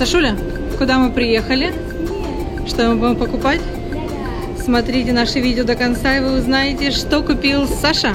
Сашуля, куда мы приехали? Что мы будем покупать? Смотрите наше видео до конца, и вы узнаете, что купил Саша.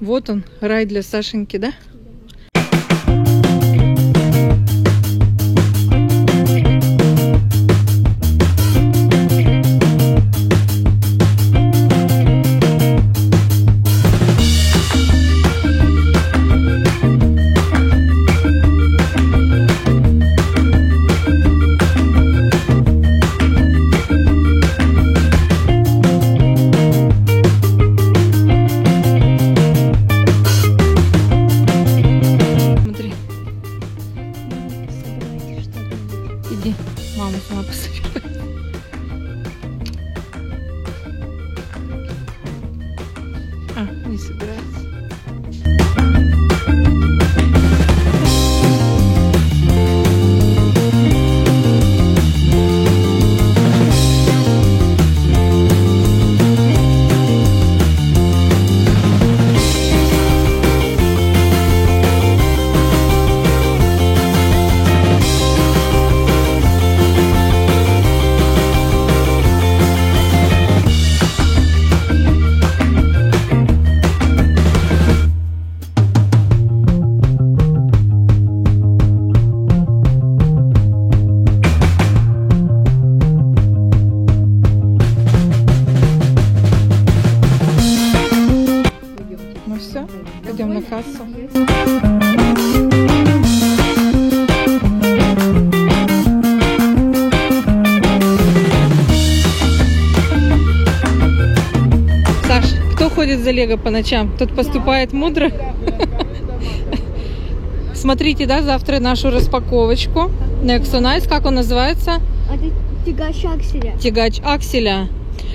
Вот он, рай для Сашеньки, да? Иди, мама сама пособирает. Не собирается. Ну все, пойдем на кассу. Саш, кто ходит за Лего по ночам? Тот поступает мудро. Смотрите, да, завтра нашу распаковочку. Nexo Nice, как он называется? Это тягач акселя. Тягач акселя.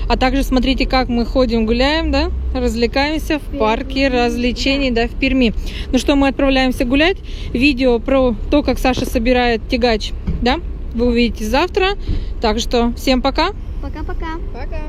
А также смотрите, как мы ходим, гуляем, да, развлекаемся в парке развлечений, да, в Перми. Ну что, мы отправляемся гулять. Видео про то, как Саша собирает тягач, да, вы увидите завтра. Так что всем пока. Пока-пока. Пока.